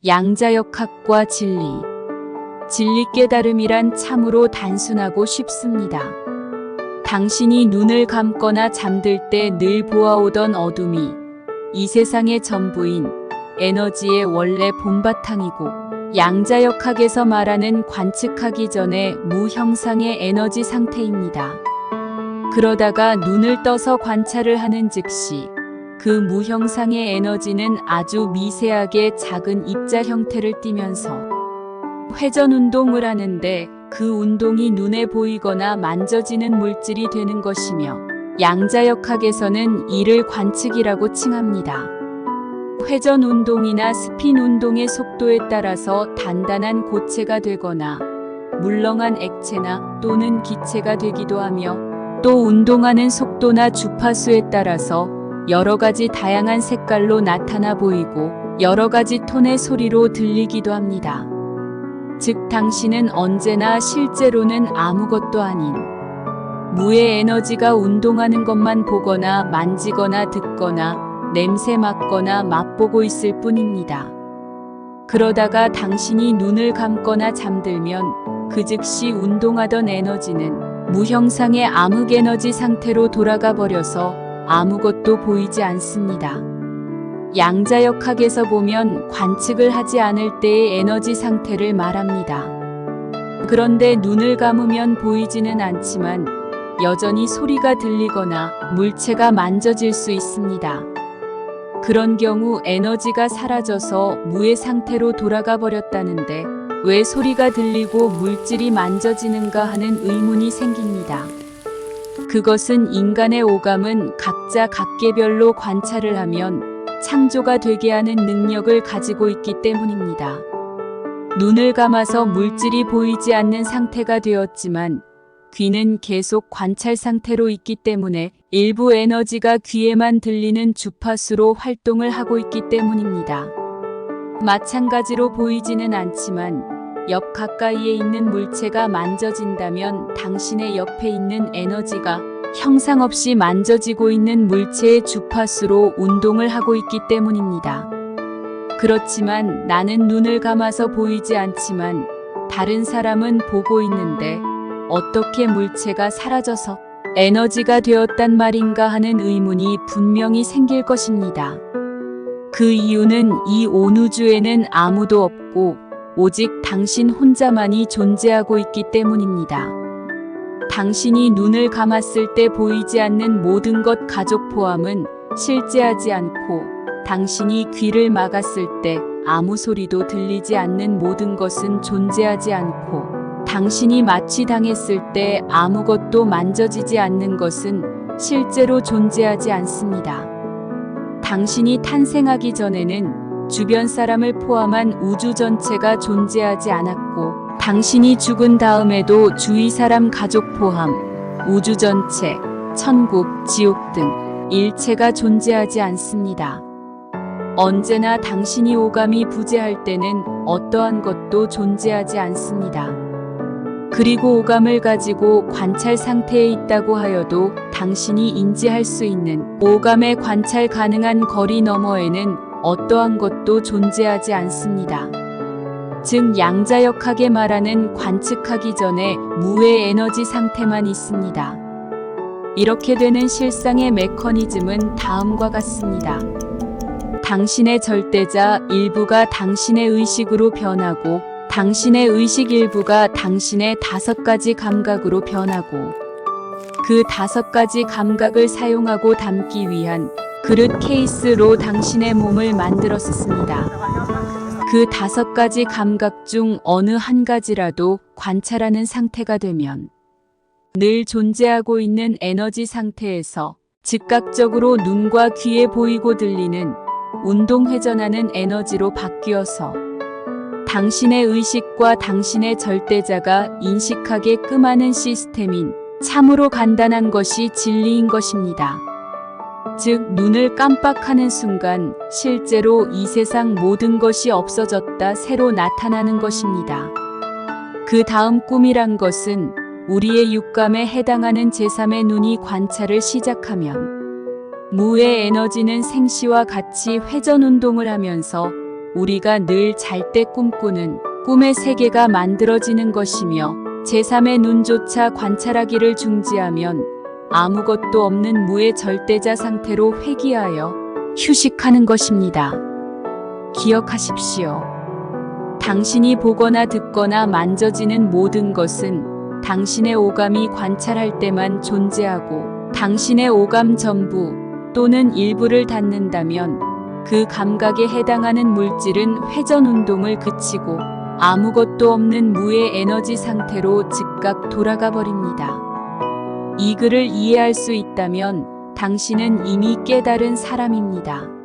양자역학과 진리. 진리 깨달음이란 참으로 단순하고 쉽습니다. 당신이 눈을 감거나 잠들 때 늘 보아오던 어둠이 이 세상의 전부인 에너지의 원래 본바탕이고, 양자역학에서 말하는 관측하기 전에 무형상의 에너지 상태입니다. 그러다가 눈을 떠서 관찰을 하는 즉시 그 무형상의 에너지는 아주 미세하게 작은 입자 형태를 띠면서 회전 운동을 하는데, 그 운동이 눈에 보이거나 만져지는 물질이 되는 것이며, 양자역학에서는 이를 관측이라고 칭합니다. 회전 운동이나 스핀 운동의 속도에 따라서 단단한 고체가 되거나 물렁한 액체나 또는 기체가 되기도 하며, 또 운동하는 속도나 주파수에 따라서 여러 가지 다양한 색깔로 나타나 보이고 여러 가지 톤의 소리로 들리기도 합니다. 즉, 당신은 언제나 실제로는 아무것도 아닌 무의 에너지가 운동하는 것만 보거나 만지거나 듣거나 냄새 맡거나 맛보고 있을 뿐입니다. 그러다가 당신이 눈을 감거나 잠들면 그 즉시 운동하던 에너지는 무형상의 암흑 에너지 상태로 돌아가 버려서 아무것도 보이지 않습니다. 양자역학에서 보면 관측을 하지 않을 때의 에너지 상태를 말합니다. 그런데 눈을 감으면 보이지는 않지만 여전히 소리가 들리거나 물체가 만져질 수 있습니다. 그런 경우 에너지가 사라져서 무의 상태로 돌아가 버렸다는데, 왜 소리가 들리고 물질이 만져지는가 하는 의문이 생깁니다. 그것은 인간의 오감은 각자 각계별로 관찰을 하면 창조가 되게 하는 능력을 가지고 있기 때문입니다. 눈을 감아서 물질이 보이지 않는 상태가 되었지만 귀는 계속 관찰 상태로 있기 때문에 일부 에너지가 귀에만 들리는 주파수로 활동을 하고 있기 때문입니다. 마찬가지로 보이지는 않지만 옆 가까이에 있는 물체가 만져진다면 당신의 옆에 있는 에너지가 형상 없이 만져지고 있는 물체의 주파수로 운동을 하고 있기 때문입니다. 그렇지만 나는 눈을 감아서 보이지 않지만 다른 사람은 보고 있는데 어떻게 물체가 사라져서 에너지가 되었단 말인가 하는 의문이 분명히 생길 것입니다. 그 이유는 이 온 우주에는 아무도 없고 오직 당신 혼자만이 존재하고 있기 때문입니다. 당신이 눈을 감았을 때 보이지 않는 모든 것 가족 포함은 실제하지 않고, 당신이 귀를 막았을 때 아무 소리도 들리지 않는 모든 것은 존재하지 않고, 당신이 마취당했을 때 아무것도 만져지지 않는 것은 실제로 존재하지 않습니다. 당신이 탄생하기 전에는 주변 사람을 포함한 우주 전체가 존재하지 않았고, 당신이 죽은 다음에도 주위 사람 가족 포함 우주 전체, 천국, 지옥 등 일체가 존재하지 않습니다. 언제나 당신이 오감이 부재할 때는 어떠한 것도 존재하지 않습니다. 그리고 오감을 가지고 관찰 상태에 있다고 하여도 당신이 인지할 수 있는 오감의 관찰 가능한 거리 너머에는 어떠한 것도 존재하지 않습니다. 즉, 양자역학에 말하는 관측하기 전에 무의 에너지 상태만 있습니다. 이렇게 되는 실상의 메커니즘은 다음과 같습니다. 당신의 절대자 일부가 당신의 의식으로 변하고, 당신의 의식 일부가 당신의 5가지 감각으로 변하고, 그 5가지 감각을 사용하고 담기 위한 그릇 케이스로 당신의 몸을 만들었습니다. 그 5가지 감각 중 어느 한 가지라도 관찰하는 상태가 되면 늘 존재하고 있는 에너지 상태에서 즉각적으로 눈과 귀에 보이고 들리는 운동회전하는 에너지로 바뀌어서 당신의 의식과 당신의 절대자가 인식하게끔 하는 시스템인 참으로 간단한 것이 진리인 것입니다. 즉, 눈을 깜빡하는 순간 실제로 이 세상 모든 것이 없어졌다 새로 나타나는 것입니다. 그 다음 꿈이란 것은 우리의 육감에 해당하는 제3의 눈이 관찰을 시작하면 무의 에너지는 생시와 같이 회전 운동을 하면서 우리가 늘 잘 때 꿈꾸는 꿈의 세계가 만들어지는 것이며 제3의 눈조차 관찰하기를 중지하면 아무것도 없는 무의 절대자 상태로 회귀하여 휴식하는 것입니다. 기억하십시오. 당신이 보거나 듣거나 만져지는 모든 것은 당신의 오감이 관찰할 때만 존재하고 당신의 오감 전부 또는 일부를 닫는다면 그 감각에 해당하는 물질은 회전 운동을 그치고 아무것도 없는 무의 에너지 상태로 즉각 돌아가 버립니다. 이 글을 이해할 수 있다면 당신은 이미 깨달은 사람입니다.